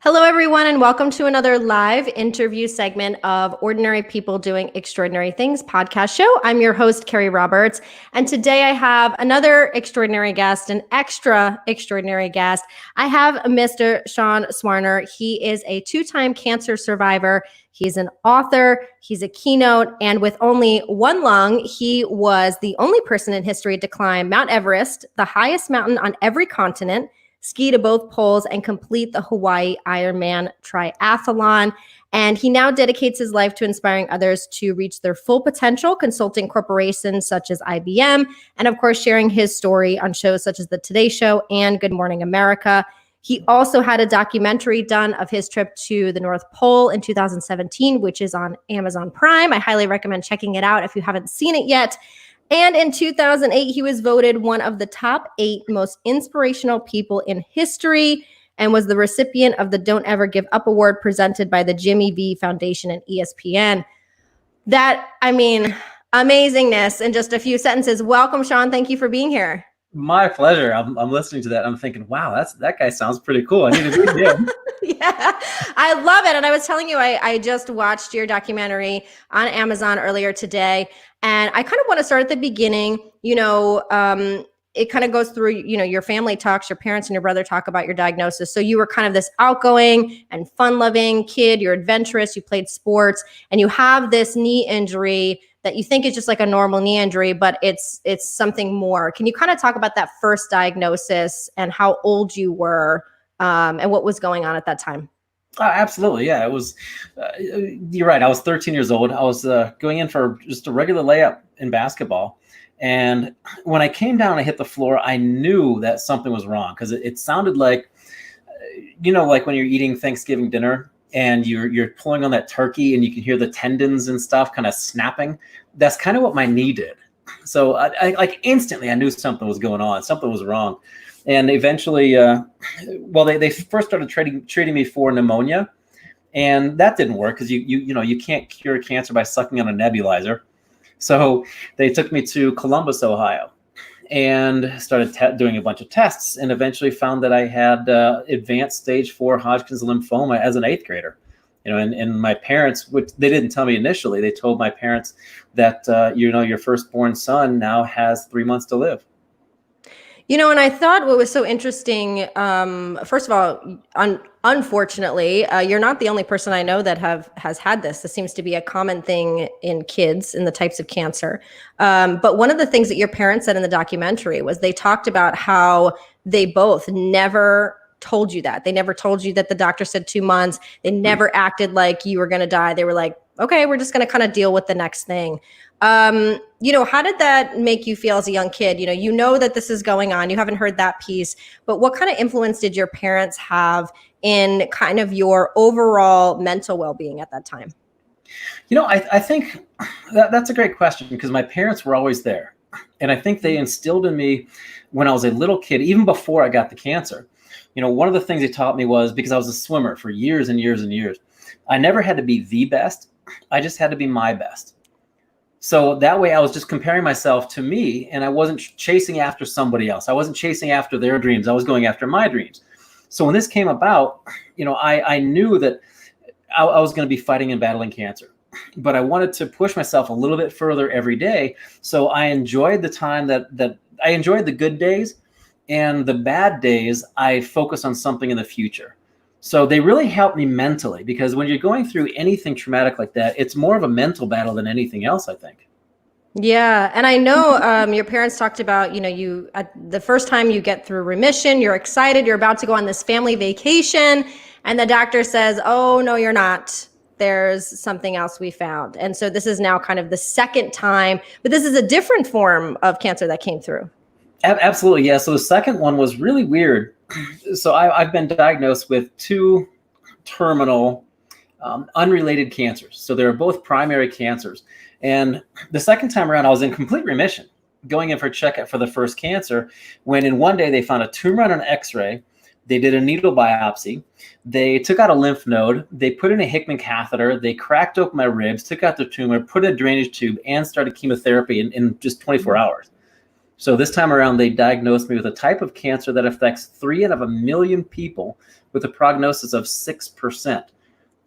Hello, everyone, and welcome to another live interview segment of Ordinary People Doing Extraordinary Things podcast show. I'm your host, Carrie Roberts, and today I have another extraordinary guest, an extra extraordinary guest. I have Mr. Sean Swarner. He is a two-time cancer survivor. He's an author, he's a keynote, and with only one lung, he was the only person in history to climb Mount Everest, the highest mountain on every continent, ski to both poles, and complete the Hawaii Ironman triathlon. And he now dedicates his life to inspiring others to reach their full potential, consulting corporations such as IBM, and of course, sharing his story on shows such as The Today Show and Good Morning America. He also had a documentary done of his trip to the North Pole in 2017, which is on Amazon Prime. I highly recommend checking it out if you haven't seen it yet. And in 2008, he was voted one of the top 8 most inspirational people in history and was the recipient of the Don't Ever Give Up Award presented by the Jimmy V Foundation and ESPN. Amazingness in just a few sentences. Welcome, Sean. Thank you for being here. My pleasure. I'm listening to that. I'm thinking, wow, that guy sounds pretty cool. I need to be him. Yeah, I love it. And I was telling you, I just watched your documentary on Amazon earlier today. And I kind of want to start at the beginning. It kind of goes through, your family talks, your parents and your brother talk about your diagnosis. So you were kind of this outgoing and fun-loving kid. You're adventurous. You played sports. And you have this knee injury that you think is just like a normal knee injury, but it's something more. Can you kind of talk about that first diagnosis and how old you were and what was going on at that time? Absolutely. Yeah, it was, you're right. I was 13 years old. I was going in for just a regular layup in basketball. And when I came down and I hit the floor, I knew that something was wrong because it sounded like, like when you're eating Thanksgiving dinner and you're pulling on that turkey and you can hear the tendons and stuff kind of snapping. That's kind of what my knee did. So I like instantly I knew something was going on. Something was wrong. And eventually, they first started treating me for pneumonia, and that didn't work because you can't cure cancer by sucking on a nebulizer. So they took me to Columbus, Ohio, and started doing a bunch of tests, and eventually found that I had advanced stage 4 Hodgkin's lymphoma as an 8th grader. And my parents, which they didn't tell me initially, they told my parents that your firstborn son now has 3 months to live. And I thought what was so interesting, first of all, unfortunately, you're not the only person I know that has had this. This seems to be a common thing in kids in the types of cancer. But one of the things that your parents said in the documentary was they talked about how they both never told you that. They never told you that the doctor said 2 months. They never acted like you were going to die. They were like, okay, we're just going to kind of deal with the next thing. How did that make you feel as a young kid? You know that this is going on. You haven't heard that piece, but what kind of influence did your parents have in kind of your overall mental well-being at that time? I think that's a great question because my parents were always there. And I think they instilled in me when I was a little kid, even before I got the cancer. One of the things they taught me was, because I was a swimmer for years and years and years, I never had to be the best. I just had to be my best. So that way I was just comparing myself to me, and I wasn't chasing after somebody else. I wasn't chasing after their dreams. I was going after my dreams. So when this came about, I knew that I was going to be fighting and battling cancer, but I wanted to push myself a little bit further every day. So I enjoyed the time that I enjoyed the good days, and the bad days, I focus on something in the future. So they really helped me mentally, because when you're going through anything traumatic like that, it's more of a mental battle than anything else, I think. Yeah. And I know your parents talked about, the first time you get through remission, you're excited, you're about to go on this family vacation, and the doctor says, oh, no, you're not. There's something else we found. And so this is now kind of the second time, but this is a different form of cancer that came through. Absolutely. Yeah. So the second one was really weird. So I've been diagnosed with 2 terminal unrelated cancers. So they're both primary cancers. And the second time around, I was in complete remission, going in for a checkup for the first cancer, when in one day they found a tumor on an X-ray. They did a needle biopsy. They took out a lymph node. They put in a Hickman catheter. They cracked open my ribs, took out the tumor, put a drainage tube, and started chemotherapy in just 24 hours. So this time around, they diagnosed me with a type of cancer that affects 3 out of a million people with a prognosis of 6%.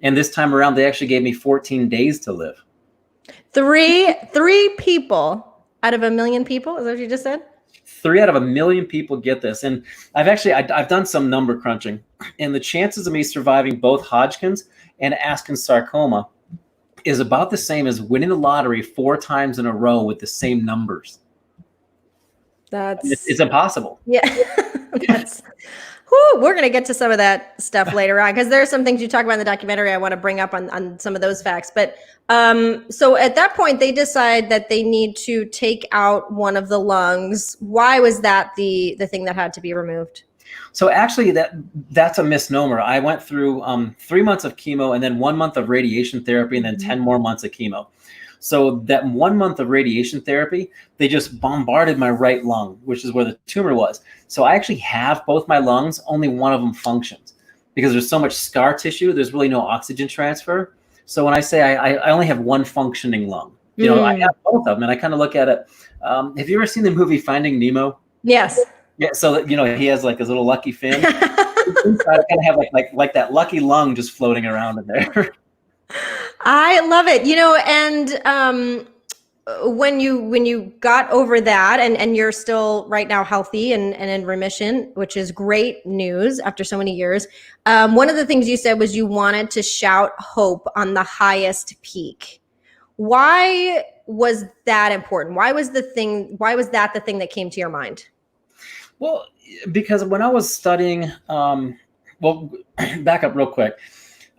And this time around, they actually gave me 14 days to live. Three people out of a million people? Is that what you just said? 3 out of a million people get this. And I've done some number crunching, and the chances of me surviving both Hodgkin's and Askins sarcoma is about the same as winning the lottery 4 times in a row with the same numbers. It's impossible. Yeah. We're going to get to some of that stuff later on, because there are some things you talk about in the documentary I want to bring up on some of those facts. But so at that point, they decide that they need to take out one of the lungs. Why was that the thing that had to be removed? So actually, that's a misnomer. I went through 3 months of chemo and then 1 month of radiation therapy and then 10 more months of chemo. So that 1 month of radiation therapy, they just bombarded my right lung, which is where the tumor was. So I actually have both my lungs, only one of them functions because there's so much scar tissue. There's really no oxygen transfer. So when I say I only have one functioning lung, I have both of them, and I kind of look at it. Have you ever seen the movie Finding Nemo? Yes. Yeah. So he has like his little lucky fin. I kind of have like that lucky lung just floating around in there. I love it. And when you got over that and you're still right now healthy and in remission, which is great news after so many years. One of the things you said was you wanted to shout hope on the highest peak. Why was that important? Why was that the thing that came to your mind? Well, because when I was studying, back up real quick.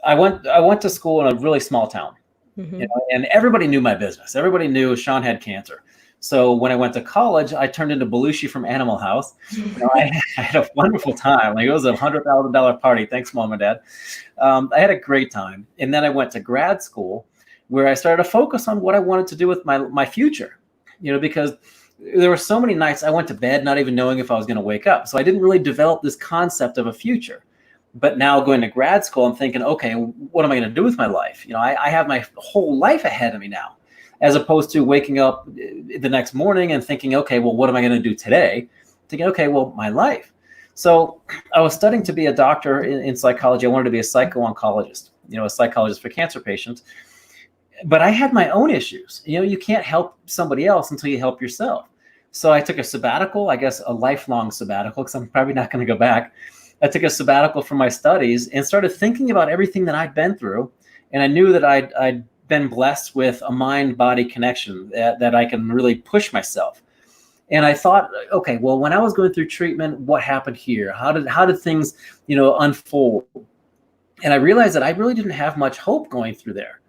I went to school in a really small town, and everybody knew my business. Everybody knew Sean had cancer. So when I went to college, I turned into Belushi from Animal House. I had a wonderful time. Like, it was a $100,000 party. Thanks, Mom and Dad. I had a great time. And then I went to grad school where I started to focus on what I wanted to do with my future, because there were so many nights I went to bed not even knowing if I was going to wake up. So I didn't really develop this concept of a future. But now going to grad school, I'm thinking, okay, what am I going to do with my life? I have my whole life ahead of me now, as opposed to waking up the next morning and thinking, okay, well, what am I going to do today? Thinking, okay, well, my life. So I was studying to be a doctor in psychology. I wanted to be a psycho-oncologist, a psychologist for cancer patients. But I had my own issues. You can't help somebody else until you help yourself. So I took a sabbatical, I guess a lifelong sabbatical, because I'm probably not going to go back. I took a sabbatical from my studies and started thinking about everything that I'd been through. And I knew that I'd been blessed with a mind-body connection that I can really push myself. And I thought, okay, well, when I was going through treatment, what happened here? How did things, unfold? And I realized that I really didn't have much hope going through there.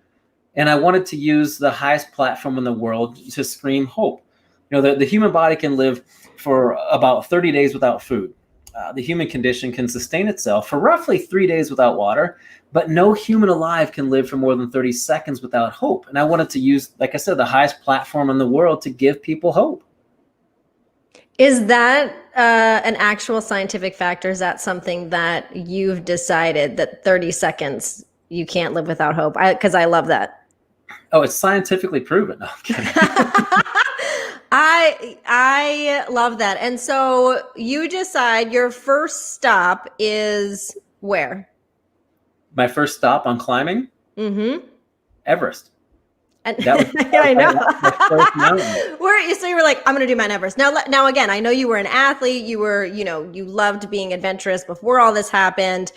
And I wanted to use the highest platform in the world to scream hope. The human body can live for about 30 days without food. The human condition can sustain itself for roughly 3 days without water, but no human alive can live for more than 30 seconds without hope. And I wanted to use, like I said, the highest platform in the world to give people hope. Is that an actual scientific fact, or is that something that you've decided that 30 seconds you can't live without hope? Because I love that. Oh, it's scientifically proven. No, I'm kidding. I love that. And so you decide your first stop is where? My first stop on climbing? Everest. And I know. So you were like, I'm going to do Mount Everest. Now again, I know you were an athlete. You were, you loved being adventurous before all this happened.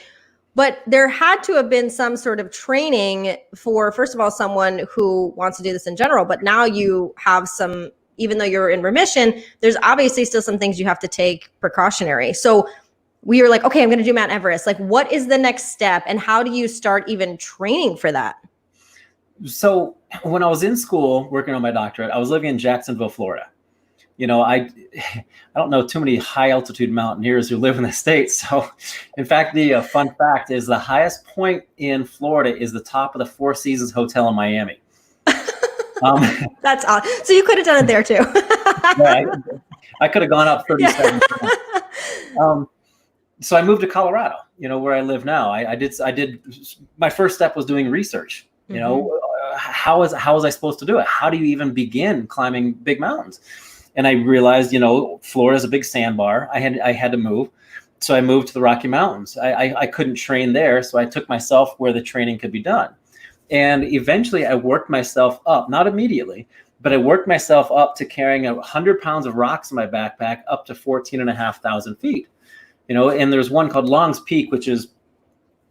But there had to have been some sort of training for, first of all, someone who wants to do this in general. But now you have some, even though you're in remission, there's obviously still some things you have to take precautionary. So we were like, okay, I'm going to do Mount Everest. Like, what is the next step? And how do you start even training for that? So when I was in school working on my doctorate, I was living in Jacksonville, Florida. I don't know too many high altitude mountaineers who live in the States. So in fact, the fun fact is the highest point in Florida is the top of the Four Seasons Hotel in Miami. That's awesome. So you could have done it there too. Yeah, I could have gone up 37 times. So I moved to Colorado, where I live now. I did my first step was doing research. How was I supposed to do it? How do you even begin climbing big mountains? And I realized, Florida's a big sandbar. I had to move. So I moved to the Rocky Mountains. I couldn't train there. So I took myself where the training could be done. And eventually I worked myself up, not immediately, but I worked myself up to carrying 100 pounds of rocks in my backpack up to 14,500 feet. And there's one called Long's Peak, which is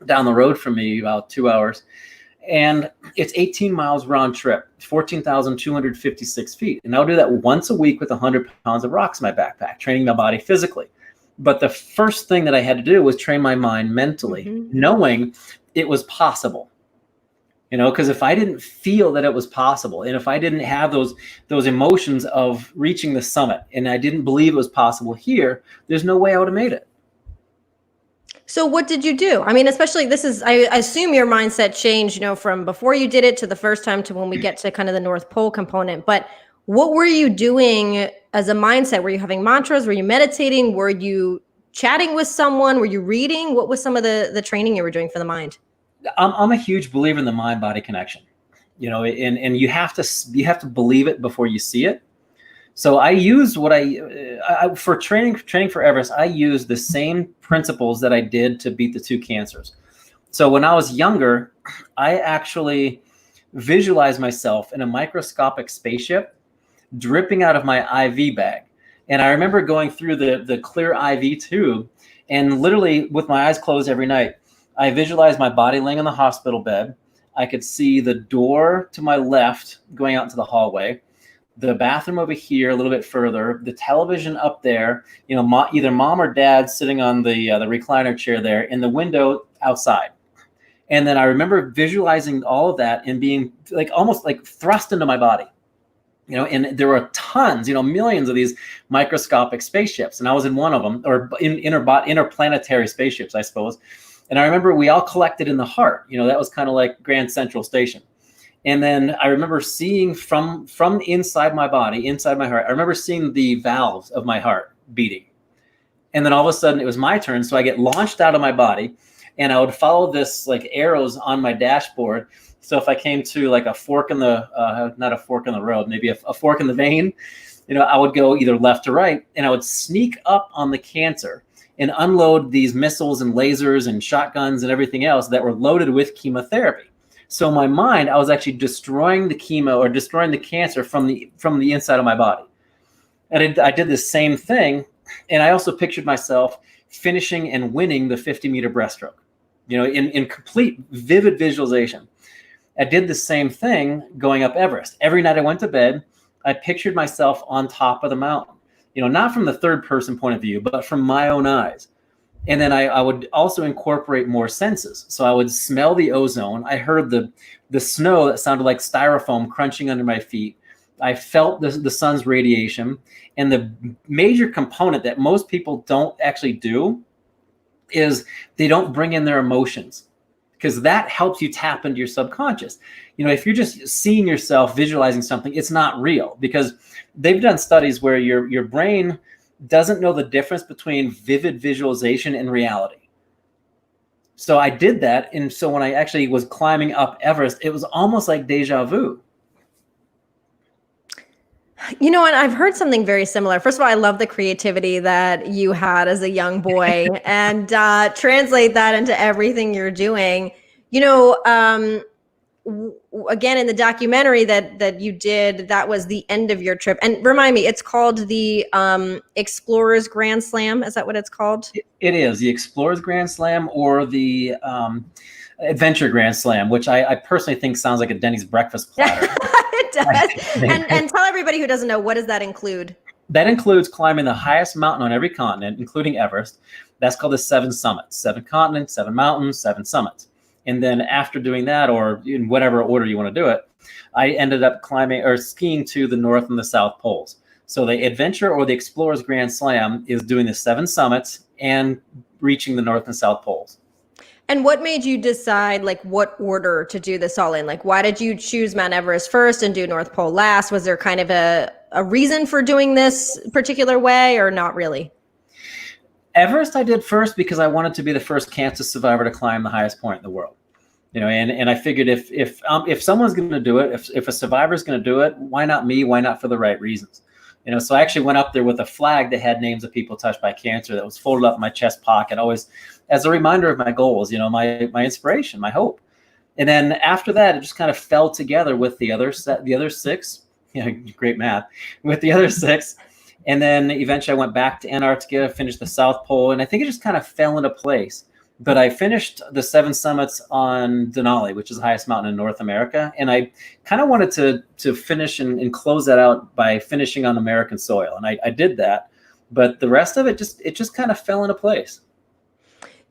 down the road from me about 2 hours. And it's 18 miles round trip, 14,256 feet. And I'll do that once a week with 100 pounds of rocks in my backpack, training my body physically. But the first thing that I had to do was train my mind mentally, knowing it was possible. Because if I didn't feel that it was possible, and if I didn't have those emotions of reaching the summit, and I didn't believe it was possible here, there's no way I would have made it. So what did you do? I mean, especially I assume your mindset changed, from before you did it to the first time to when we get to kind of the North Pole component. But what were you doing as a mindset? Were you having mantras? Were you meditating? Were you chatting with someone? Were you reading? What was some of the training you were doing for the mind? I'm a huge believer in the mind-body connection, and you have to believe it before you see it. So I used for training for Everest, I used the same principles that I did to beat the 2 cancers. So when I was younger, I actually visualized myself in a microscopic spaceship dripping out of my IV bag. And I remember going through the clear IV tube, and literally with my eyes closed every night, I visualized my body laying on the hospital bed. I could see the door to my left going out into the hallway, the bathroom over here a little bit further, the television up there, either mom or dad sitting on the recliner chair there, and the window outside. And then I remember visualizing all of that and being almost thrust into my body. And there were tons, millions of these microscopic spaceships, and I was in one of them, or interplanetary spaceships, I suppose. And I remember we all collected in the heart. That was kind of like Grand Central Station. And then I remember seeing from inside my body, inside my heart, I remember seeing the valves of my heart beating. And then all of a sudden it was my turn. So I get launched out of my body, and I would follow this arrows on my dashboard. So if I came to a fork in the, not a fork in the road, maybe a fork in the vein, I would go either left or right, and I would sneak up on the cancer and unload these missiles and lasers and shotguns and everything else that were loaded with chemotherapy. So in my mind, I was actually destroying the chemo or destroying the cancer from the inside of my body. And I did the same thing. And I also pictured myself finishing and winning the 50-meter breaststroke, in complete vivid visualization. I did the same thing going up Everest. Every night I went to bed, I pictured myself on top of the mountain, not from the third person point of view, but from my own eyes. And then I would also incorporate more senses. So I would smell the ozone. I heard the snow that sounded like styrofoam crunching under my feet. I felt the sun's radiation. And the major component that most people don't actually do is they don't bring in their emotions, because that helps you tap into your subconscious. If you're just seeing yourself visualizing something, it's not real, because they've done studies where your brain doesn't know the difference between vivid visualization and reality. So I did that. And so when I actually was climbing up Everest, it was almost like deja vu. And I've heard something very similar. First of all, I love the creativity that you had as a young boy and translate that into everything you're doing. Again, in the documentary that you did, that was the end of your trip. And remind me, it's called the Explorers Grand Slam. Is that what it's called? It is the Explorers Grand Slam, or the Adventure Grand Slam, which I personally think sounds like a Denny's breakfast platter. It does. And tell everybody who doesn't know, what does that include? That includes climbing the highest mountain on every continent, including Everest. That's called the 7 summits. 7 continents, 7 mountains, 7 summits. And then after doing that, or in whatever order you want to do it, I ended up climbing or skiing to the North and the South Poles. So the Adventure or the Explorers Grand Slam is doing the 7 summits and reaching the North and South Poles. And what made you decide what order to do this all in? Why did you choose Mount Everest first and do North Pole last? Was there kind of a reason for doing this particular way, or not really? Everest I did first because I wanted to be the first cancer survivor to climb the highest point in the world. And I figured if someone's going to do it, if a survivor is going to do it, why not me? Why not for the right reasons? So I actually went up there with a flag that had names of people touched by cancer that was folded up in my chest pocket, always as a reminder of my goals, my inspiration, my hope. And then after that, it just kind of fell together with the other 6. Great math, with the other 6. And then eventually I went back to Antarctica, finished the South Pole, and I think it just kind of fell into place. But I finished the 7 summits on Denali, which is the highest mountain in North America. And I kind of wanted to finish and close that out by finishing on American soil. And I did that. But the rest of it just kind of fell into place.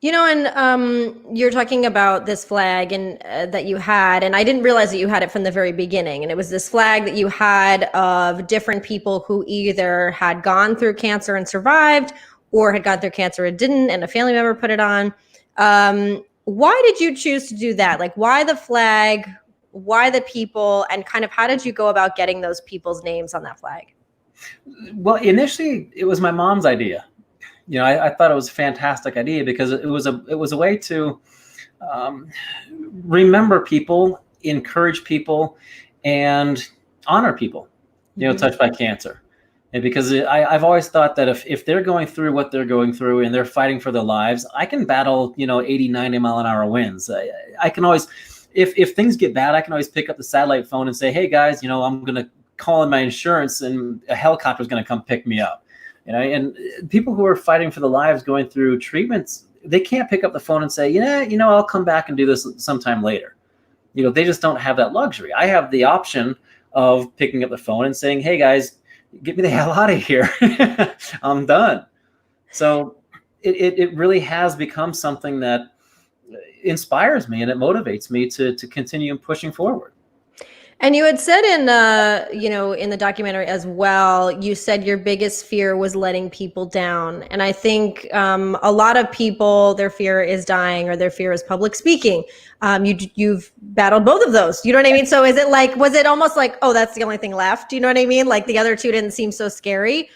And you're talking about this flag and that you had, and I didn't realize that you had it from the very beginning. And it was this flag that you had of different people who either had gone through cancer and survived, or had gone through cancer and didn't, and a family member put it on. Why did you choose to do that? Like, why the flag? Why the people? And kind of how did you go about getting those people's names on that flag? Well, initially, it was my mom's idea. I thought it was a fantastic idea because it was a way to remember people, encourage people, and honor people, touched by cancer. And because I've always thought that if they're going through what they're going through and they're fighting for their lives, I can battle, 80, 90 mile an hour winds. I can always, if things get bad, I can always pick up the satellite phone and say, hey guys, I'm going to call in my insurance and a helicopter is going to come pick me up. And people who are fighting for their lives going through treatments, they can't pick up the phone and say, I'll come back and do this sometime later. They just don't have that luxury. I have the option of picking up the phone and saying, hey guys, get me the hell out of here. I'm done. So it really has become something that inspires me and it motivates me to continue pushing forward. And you had said in the documentary as well, you said your biggest fear was letting people down. And I think a lot of people, their fear is dying or their fear is public speaking. You've battled both of those. You know what I mean? So was it almost like, oh, that's the only thing left? Do you know what I mean? Like the other two didn't seem so scary.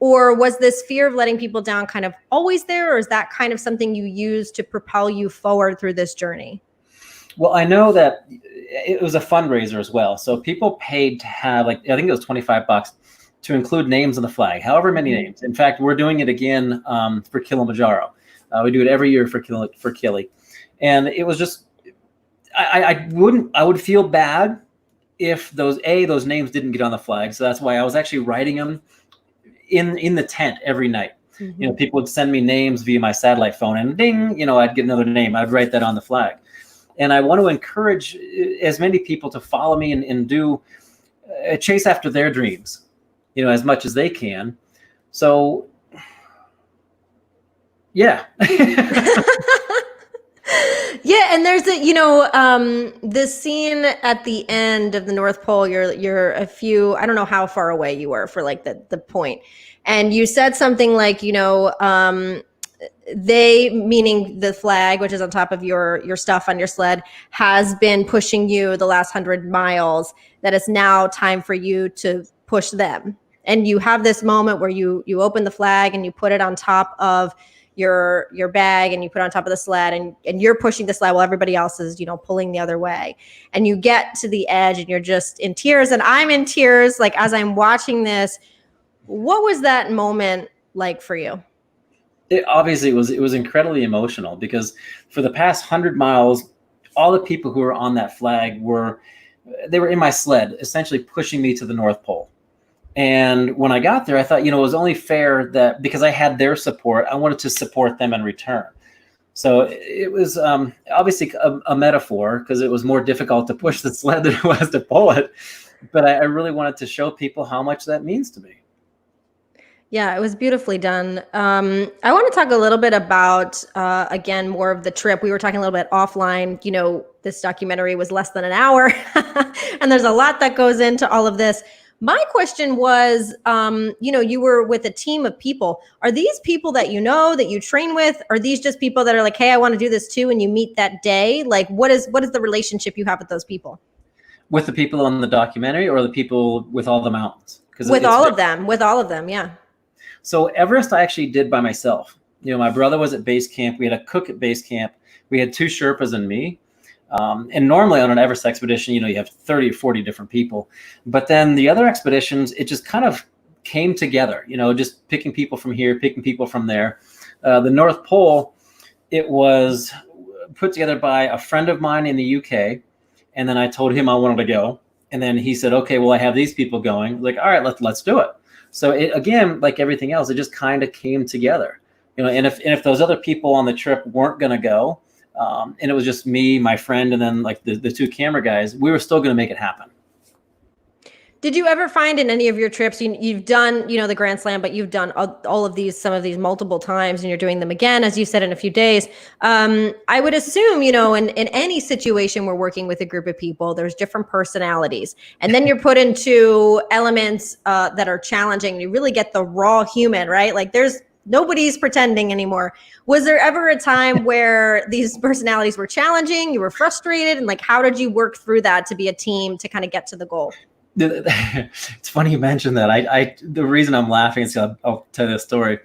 Or was this fear of letting people down kind of always there? Or is that kind of something you use to propel you forward through this journey? Well, I know that it was a fundraiser as well. So people paid to have, I think it was $25 to include names on the flag, however many names. In fact, we're doing it again for Kilimanjaro. We do it every year for Kili. And it was just, I would feel bad if those names didn't get on the flag. So that's why I was actually writing them in the tent every night. Mm-hmm. People would send me names via my satellite phone and ding, I'd get another name. I'd write that on the flag. And I want to encourage as many people to follow me and do chase after their dreams, as much as they can. So, yeah. Yeah, and there's this scene at the end of the North Pole. You're a few, I don't know how far away you were for the point, and you said something like, they, meaning the flag, which is on top of your stuff on your sled, has been pushing you the last 100 miles, that it's now time for you to push them. And you have this moment where you open the flag and you put it on top of your bag and you put it on top of the sled and you're pushing the sled while everybody else is, pulling the other way. And you get to the edge and you're just in tears, and I'm in tears, as I'm watching this. What was that moment like for you? It was incredibly emotional because for the past 100 miles, all the people who were on that flag were in my sled, essentially pushing me to the North Pole. And when I got there, I thought, it was only fair that because I had their support, I wanted to support them in return. So it was obviously a metaphor because it was more difficult to push the sled than it was to pull it. But I really wanted to show people how much that means to me. Yeah, it was beautifully done. I want to talk a little bit about, again, more of the trip. We were talking a little bit offline. This documentary was less than an hour, and there's a lot that goes into all of this. My question was, you were with a team of people. Are these people that that you train with? Are these just people that are like, hey, I want to do this too, and you meet that day? What is the relationship you have with those people? With the people on the documentary or the people with all the mountains? With all of them, yeah. So Everest, I actually did by myself. My brother was at base camp. We had a cook at base camp. We had 2 Sherpas and me. And normally on an Everest expedition, you have 30 or 40 different people. But then the other expeditions, it just kind of came together, just picking people from here, picking people from there. The North Pole, it was put together by a friend of mine in the UK. And then I told him I wanted to go. And then he said, okay, well, I have these people going. Like, all right, let's do it. So it, again, like everything else, it just kind of came together, and if those other people on the trip weren't going to go, and it was just me, my friend, and then like the two camera guys, we were still going to make it happen. Did you ever find in any of your trips, you've done, the Grand Slam, but you've done all of these, some of these multiple times, and you're doing them again, as you said, in a few days. I would assume, in any situation we're working with a group of people, there's different personalities. And then you're put into elements that are challenging. You really get the raw human, right? Like nobody's pretending anymore. Was there ever a time where these personalities were challenging, you were frustrated, and like, how did you work through that to be a team to kind of get to the goal? It's funny you mentioned that. The reason I'm laughing is I'll tell you a story.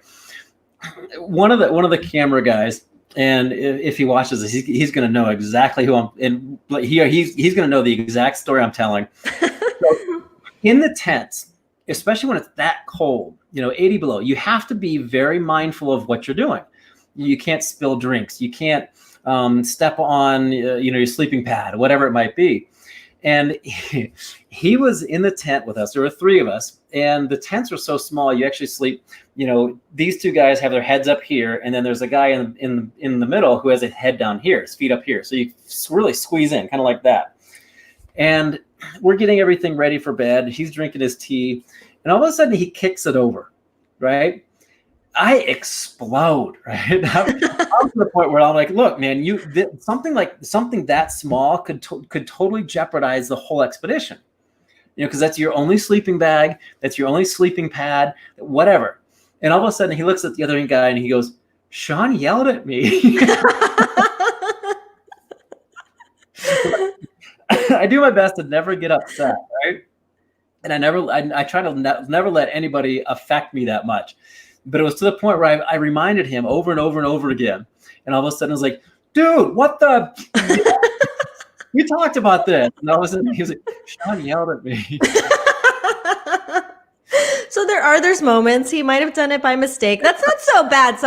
One of the camera guys, and if he watches this, he's going to know exactly who I'm. And he's going to know the exact story I'm telling. So in the tents, especially when it's that cold, 80 below, you have to be very mindful of what you're doing. You can't spill drinks. You can't step on your sleeping pad, whatever it might be. And he was in the tent with us. There were three of us, and the tents were so small. You actually sleep, these two guys have their heads up here, and then there's a guy in the middle who has his head down here, his feet up here. So you really squeeze in, kind of like that. And we're getting everything ready for bed. He's drinking his tea, and all of a sudden he kicks it over, right? I explode, right? I'm to the point where I'm like, look, man, something that small could totally jeopardize the whole expedition, because that's your only sleeping bag, that's your only sleeping pad, whatever. And all of a sudden he looks at the other guy and he goes, Sean yelled at me. I do my best to never get upset, right? And I try to never let anybody affect me that much. But it was to the point where I reminded him over and over and over again. And all of a sudden I was like, dude, what the? We talked about this. And all of a sudden he was like, Sean yelled at me. So there's moments he might have done it by mistake. That's not so bad.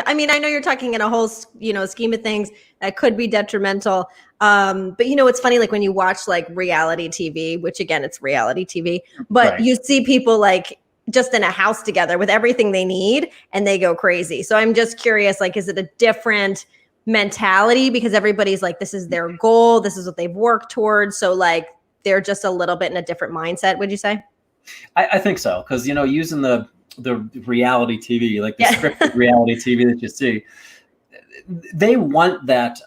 I know you're talking in a whole, scheme of things that could be detrimental. But it's funny, like when you watch like reality TV, which again, it's reality TV, but right. You see people like just in a house together with everything they need and they go crazy. So I'm just curious, like, is it a different mentality because everybody's like, this is their goal, this is what they've worked towards, so like they're just a little bit in a different mindset, would you say? I think so, because using the reality TV, like the scripted reality TV that you see, they want that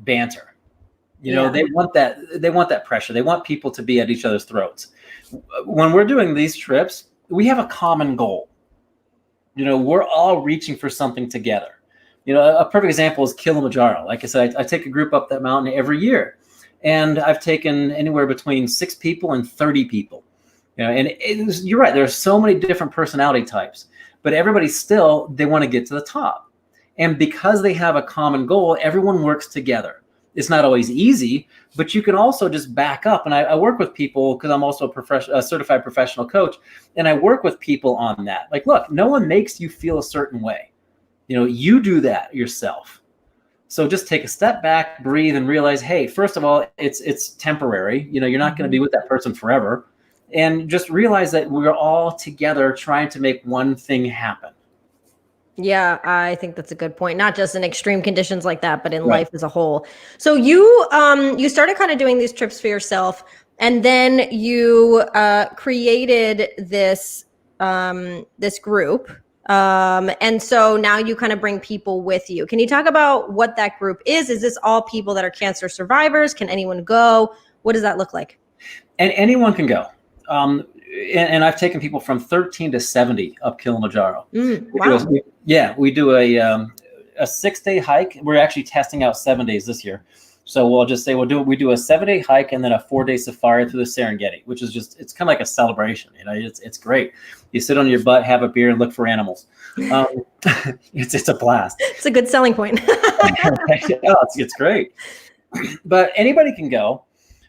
banter. They want that pressure. They want people to be at each other's throats. When we're doing these trips, we have a common goal. We're all reaching for something together. A perfect example is Kilimanjaro. Like I said, I take a group up that mountain every year, and I've taken anywhere between 6 people and 30 people. And you're right. There's so many different personality types, but everybody still, they want to get to the top. And because they have a common goal, everyone works together. It's not always easy, but you can also just back up. And I work with people because I'm also a certified professional coach, and I work with people on that. Like, look, no one makes you feel a certain way. You do that yourself. So just take a step back, breathe, and realize, hey, first of all, it's temporary. You're not going to be with that person forever. And just realize that we're all together trying to make one thing happen. Yeah, I think that's a good point. Not just in extreme conditions like that, but in life as a whole. So you started kind of doing these trips for yourself, and then you created this group. And so now you kind of bring people with you. Can you talk about what that group is? Is this all people that are cancer survivors? Can anyone go? What does that look like? And anyone can go. And I've taken people from 13 to 70 up Kilimanjaro. Wow. We do a 6-day hike. We're actually testing out 7 days this year. So we'll just say we do a 7-day hike and then a 4-day safari through the Serengeti, which is it's kind of like a celebration. It's great. You sit on your butt, have a beer, and look for animals. It's a blast. It's a good selling point. It's great. But anybody can go.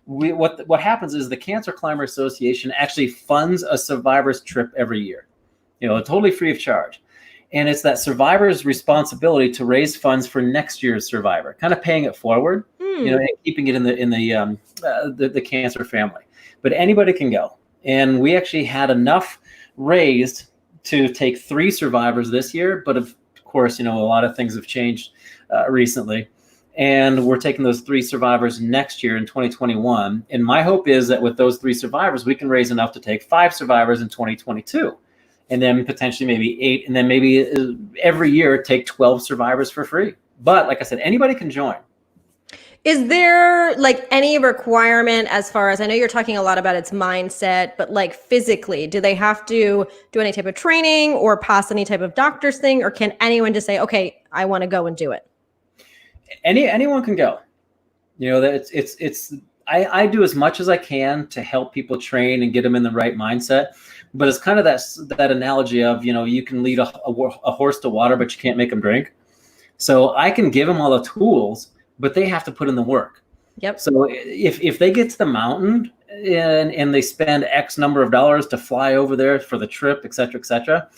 What happens is the Cancer Climber Association actually funds a survivor's trip every year. totally free of charge. And it's that survivor's responsibility to raise funds for next year's survivor, kind of paying it forward, and keeping it in the cancer family. But anybody can go. And we actually had enough raised to take 3 survivors this year. But of course, a lot of things have changed recently. And we're taking those 3 survivors next year in 2021. And my hope is that with those 3 survivors, we can raise enough to take 5 survivors in 2022. And then potentially maybe 8. And then maybe every year take 12 survivors for free. But like I said, anybody can join. Is there like any requirement as far as, I know you're talking a lot about its mindset, but like physically, do they have to do any type of training or pass any type of doctor's thing? Or can anyone just say, okay, I want to go and do it? Anyone can go. That I do as much as I can to help people train and get them in the right mindset. But it's kind of that analogy of, you can lead a horse to water, but you can't make them drink. So I can give them all the tools, but they have to put in the work. Yep. So if they get to the mountain and they spend X number of dollars to fly over there for the trip, et cetera,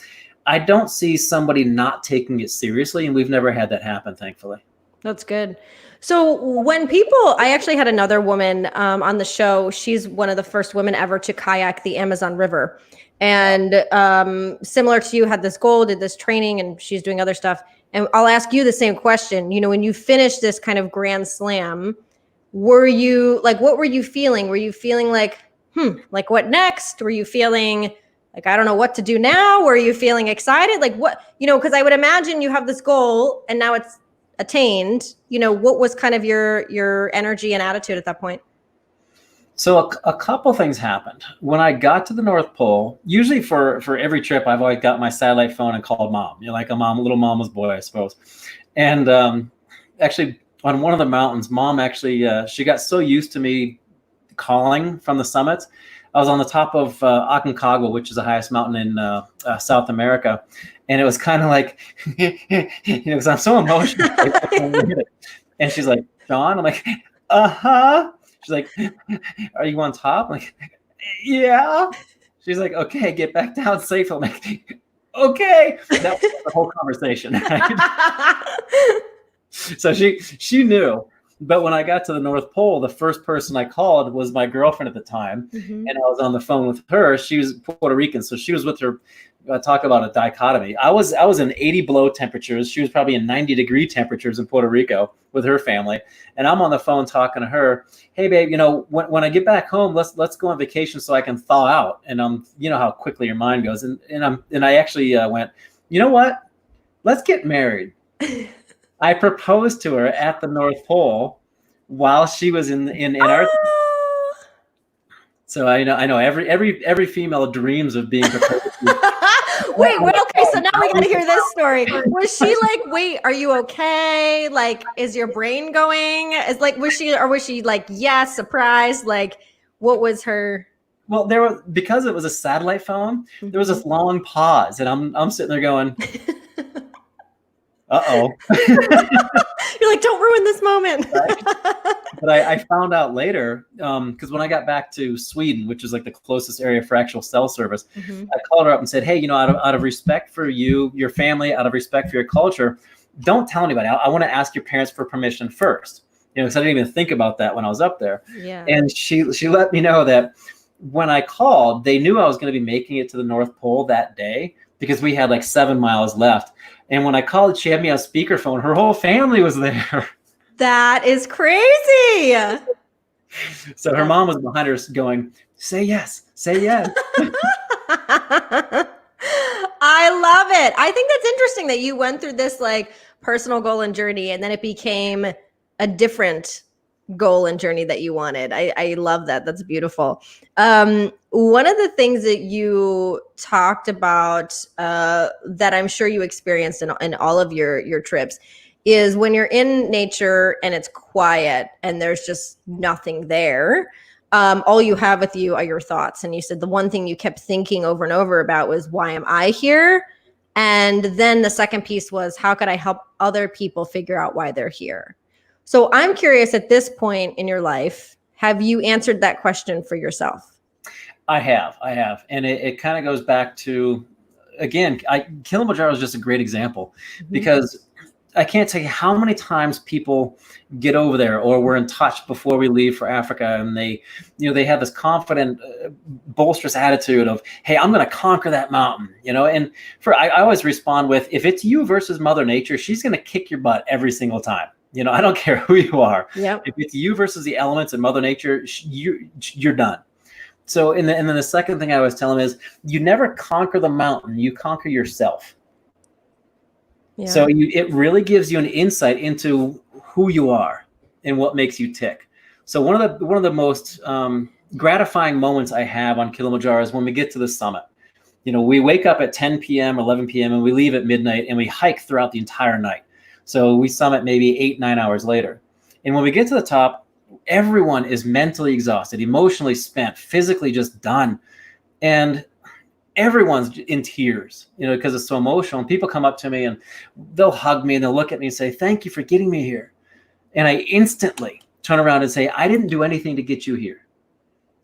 I don't see somebody not taking it seriously. And we've never had that happen, thankfully. That's good. So when I actually had another woman on the show. She's one of the first women ever to kayak the Amazon River. And similar to you, had this goal, did this training, and she's doing other stuff. And I'll ask you the same question. When you finished this kind of grand slam, what were you feeling? Were you feeling like what next? Were you feeling like, I don't know what to do now? Were you feeling excited? Like what, because I would imagine you have this goal and now it's attained. What was kind of your energy and attitude at that point? So a couple things happened. When I got to the North Pole, usually for every trip, I've always got my satellite phone and called mom. Like a little mama's boy, I suppose. And actually, on one of the mountains, mom actually, she got so used to me calling from the summits. I was on the top of Aconcagua, which is the highest mountain in South America. And it was kind of like, because I'm so emotional. And she's like, John? I'm like, uh-huh. She's like, are you on top? I'm like, yeah. She's like, okay, get back down safely. I'm like, okay. That was the whole conversation. Right? So she knew. But when I got to the North Pole, the first person I called was my girlfriend at the time. Mm-hmm. And I was on the phone with her. She was Puerto Rican. So she was with her. Talk about a dichotomy. I was in 80 below temperatures. She was probably in 90-degree temperatures in Puerto Rico with her family. And I'm on the phone talking to her. Hey, babe, when I get back home, let's go on vacation so I can thaw out. And how quickly your mind goes. And I actually went, you know what? Let's get married. I proposed to her at the North Pole while she was in Antarctica. So I know every female dreams of being proposed to. Wait, okay, so now we gotta hear this story. Was she like, wait, are you okay? Like, is your brain going? Was she like, yes, surprised? Like, what was her? Well, because it was a satellite phone, there was this long pause, and I'm sitting there going, uh-oh. You're like, don't ruin this moment. Right? But I found out later, because when I got back to Sweden, which is like the closest area for actual cell service, I called her up and said, hey, out of respect for you, your family, out of respect for your culture, don't tell anybody. I want to ask your parents for permission first. Because I didn't even think about that when I was up there. Yeah. And she let me know that when I called, they knew I was going to be making it to the North Pole that day because we had like 7 miles left. And when I called, she had me on speakerphone. Her whole family was there. That is crazy. So her mom was behind her going, say yes, say yes. I love it. I think that's interesting that you went through this like personal goal and journey, and then it became a different goal and journey that you wanted. I love that. That's beautiful. One of the things that you talked about that I'm sure you experienced in all of your trips is when you're in nature and it's quiet and there's just nothing there. All you have with you are your thoughts. And you said the one thing you kept thinking over and over about was, why am I here? And then the second piece was, how could I help other people figure out why they're here? So I'm curious, at this point in your life, have you answered that question for yourself? I have. And it kind of goes back to, again, Kilimanjaro is just a great example because I can't tell you how many times people get over there or we're in touch before we leave for Africa, and they have this confident, boisterous attitude of, hey, I'm going to conquer that mountain, and I always respond with, if it's you versus Mother Nature, she's going to kick your butt every single time. I don't care who you are. Yep. If it's you versus the elements and Mother Nature, you're done. So, and then the second thing I always tell them is, you never conquer the mountain, you conquer yourself. Yeah. So it really gives you an insight into who you are and what makes you tick. So one of the most gratifying moments I have on Kilimanjaro is when we get to the summit. We wake up at 10 p.m., 11 p.m., and we leave at midnight, and we hike throughout the entire night. So we summit maybe 8-9 hours later. And when we get to the top, everyone is mentally exhausted, emotionally spent, physically just done. And everyone's in tears, because it's so emotional. And people come up to me and they'll hug me and they'll look at me and say, thank you for getting me here. And I instantly turn around and say, I didn't do anything to get you here.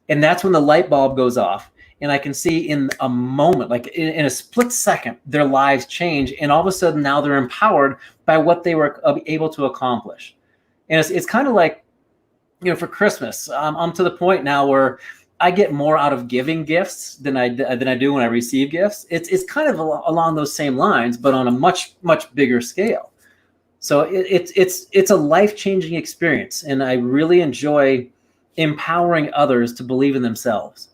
And that's when the light bulb goes off. And I can see in a moment, like in a split second, their lives change. And all of a sudden now they're empowered by what they were able to accomplish. And it's kind of like, for Christmas, I'm to the point now where I get more out of giving gifts than I do when I receive gifts. It's kind of along those same lines, but on a much, much bigger scale. So it's a life-changing experience, and I really enjoy empowering others to believe in themselves.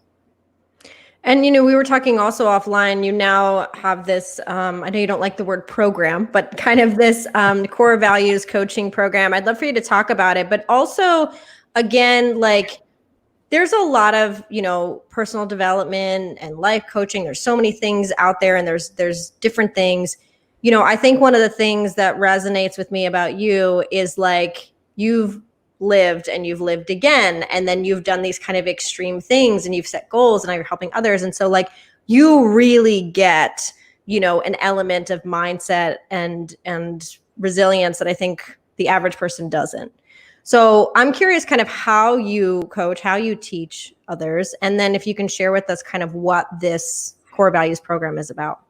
And, we were talking also offline, you now have this, I know you don't like the word program, but kind of this core values coaching program. I'd love for you to talk about it, but also, again, like, there's a lot of, personal development and life coaching. There's so many things out there, and there's different things. I think one of the things that resonates with me about you is, like, you've lived and you've lived again, and then you've done these kind of extreme things, and you've set goals, and now you're helping others. And so, like, you really get, an element of mindset and resilience that I think the average person doesn't. So I'm curious kind of how you coach, how you teach others, and then if you can share with us kind of what this core values program is about.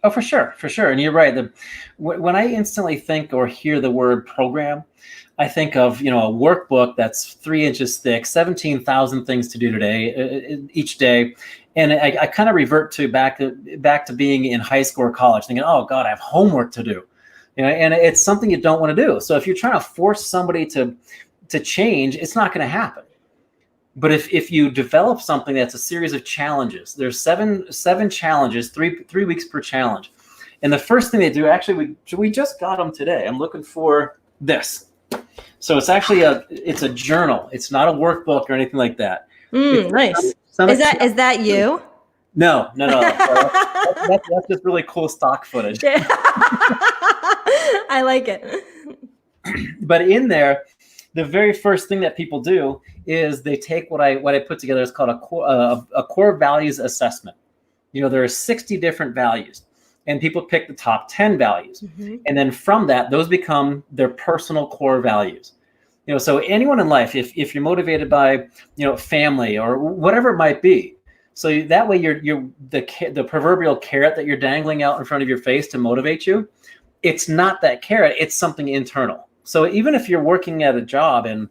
Oh, for sure. And you're right. When I instantly think or hear the word program, I think of, a workbook that's 3 inches thick, 17,000 things to do each day. And I kind of revert back to being in high school or college, thinking, oh God, I have homework to do. And it's something you don't want to do. So if you're trying to force somebody to change, it's not going to happen. But if you develop something that's a series of challenges, there's seven challenges, three weeks per challenge. And the first thing they do, actually, we just got them today. I'm looking for this. So it's actually it's a journal. It's not a workbook or anything like that. Nice. Is that you? No. That's just really cool stock footage. I like it. But in there, the very first thing that people do is they take what I put together. It's called a core values assessment. There are 60 different values, and people pick the top 10 values. And then from that, those become their personal core values. So anyone in life, if you're motivated by, family or whatever it might be, so that way you're the proverbial carrot that you're dangling out in front of your face to motivate you, it's not that carrot, it's something internal. So even if you're working at a job and,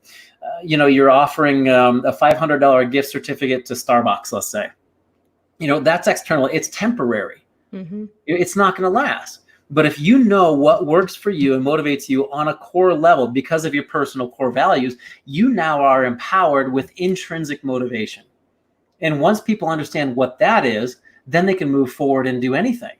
you're offering a $500 gift certificate to Starbucks, let's say, that's external. It's temporary. It's not going to last. But if you know what works for you and motivates you on a core level because of your personal core values, you now are empowered with intrinsic motivation. And once people understand what that is, then they can move forward and do anything.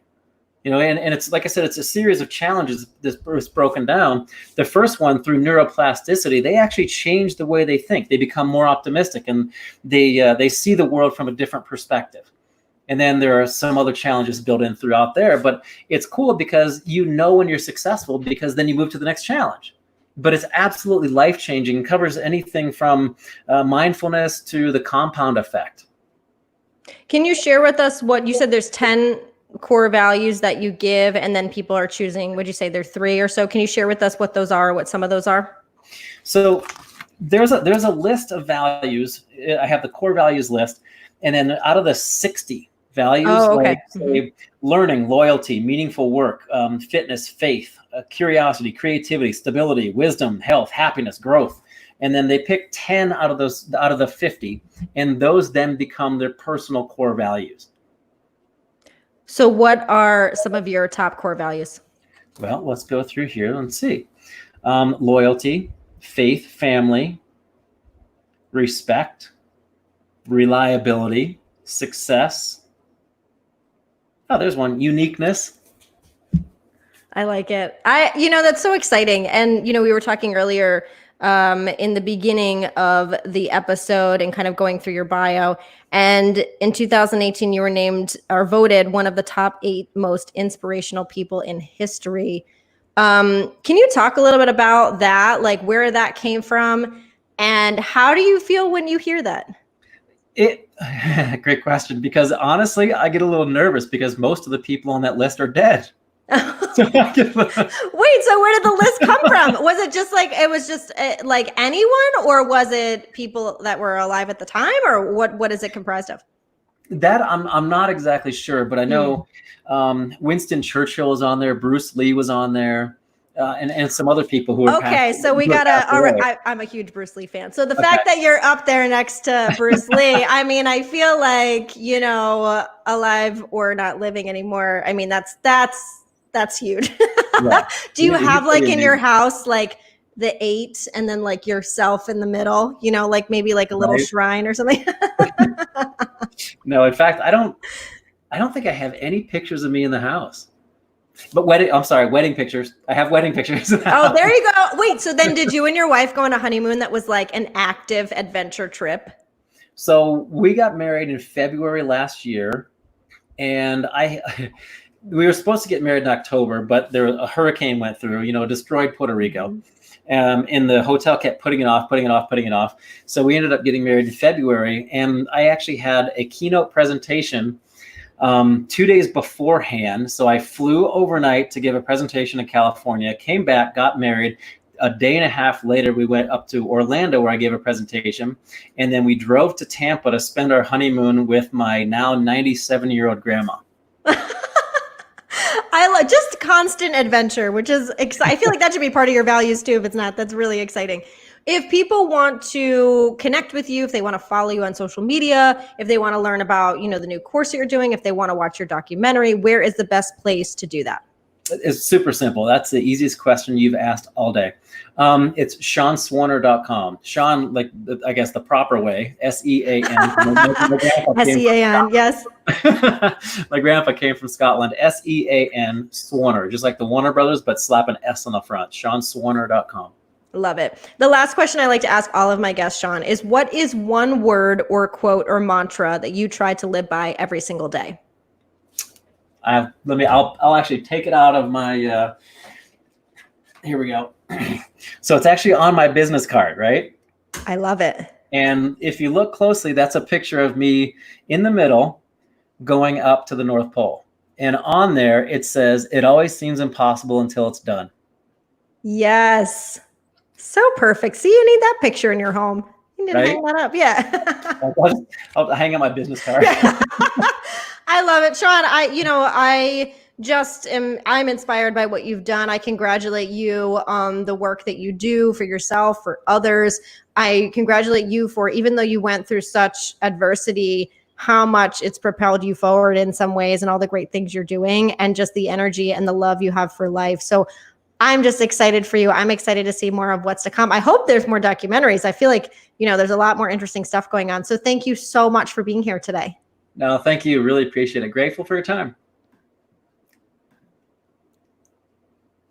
And it's, like I said, it's a series of challenges that's broken down. The first one, through neuroplasticity, they actually change the way they think. They become more optimistic, and they see the world from a different perspective. And then there are some other challenges built in throughout there. But it's cool because when you're successful, because then you move to the next challenge. But it's absolutely life-changing and covers anything from mindfulness to the compound effect. Can you share with us what you said? There's 10 core values that you give, and then people are choosing, would you say there are 3 or so? Can you share with us what those are, what some of those are? So there's a list of values. I have the core values list, and then out of the 60 Values Oh, okay. like say, learning, loyalty, meaningful work, fitness, faith, curiosity, creativity, stability, wisdom, health, happiness, growth. And then they pick 10 out of the 50, and those then become their personal core values. So what are some of your top core values? Well, let's go through here and see. Loyalty, faith, family, respect, reliability, success. Oh, there's one. Uniqueness. I like it. That's so exciting. And, we were talking earlier in the beginning of the episode and kind of going through your bio. And in 2018, you were named or voted one of the top 8 most inspirational people in history. Can you talk a little bit about that? Like where that came from and how do you feel when you hear that? Great question, because honestly, I get a little nervous because most of the people on that list are dead. Wait, so where did the list come from? Was it just like anyone, or was it people that were alive at the time, or what is it comprised of? That I'm not exactly sure, but I know Winston Churchill was on there, Bruce Lee was on there, and some other people who are okay. So we gotta. All right, I'm a huge Bruce Lee fan. So the fact that you're up there next to Bruce Lee, I mean, I feel like alive or not living anymore. I mean, that's huge. Yeah. Do you have like in your house like the 8 and then like yourself in the middle? Like maybe like a little shrine or something. No, in fact, I don't think I have any pictures of me in the house. But wedding pictures. I have wedding pictures. Oh, there you go. Wait, so then did you and your wife go on a honeymoon that was like an active adventure trip? So we got married in February last year, and we were supposed to get married in October, but a hurricane went through, destroyed Puerto Rico. And the hotel kept putting it off. So we ended up getting married in February, and I actually had a keynote presentation 2 days beforehand. So I flew overnight to give a presentation in California, came back, got married. A day and a half later, we went up to Orlando where I gave a presentation. And then we drove to Tampa to spend our honeymoon with my now 97-year-old grandma. I like just constant adventure, which is I feel like that should be part of your values too. If it's not, that's really exciting. If people want to connect with you, if they want to follow you on social media, if they want to learn about, the new course that you're doing, if they want to watch your documentary, where is the best place to do that? It's super simple. That's the easiest question you've asked all day. It's SeanSwarner.com. Sean, like I guess the proper way, SEAN. SEAN, yes. My grandpa came from Scotland. SEAN, Swarner, just like the Warner Brothers, but slap an S on the front. SeanSwarner.com. Love it. The last question I like to ask all of my guests, Sean, is what is one word or quote or mantra that you try to live by every single day? I'll actually take it out of my, here we go. So it's actually on my business card, right? I love it. And if you look closely, that's a picture of me in the middle going up to the North Pole. And on there, it says, it always seems impossible until it's done. Yes. So perfect. See, you need that picture in your home. You need to hang that up. Yeah. I'll hang out my business card. I love it. Sean, I'm inspired by what you've done. I congratulate you on the work that you do for yourself, for others. I congratulate you for, even though you went through such adversity, how much it's propelled you forward in some ways and all the great things you're doing and just the energy and the love you have for life. So I'm just excited for you. I'm excited to see more of what's to come. I hope there's more documentaries. I feel like, there's a lot more interesting stuff going on. So thank you so much for being here today. No, thank you. Really appreciate it. Grateful for your time.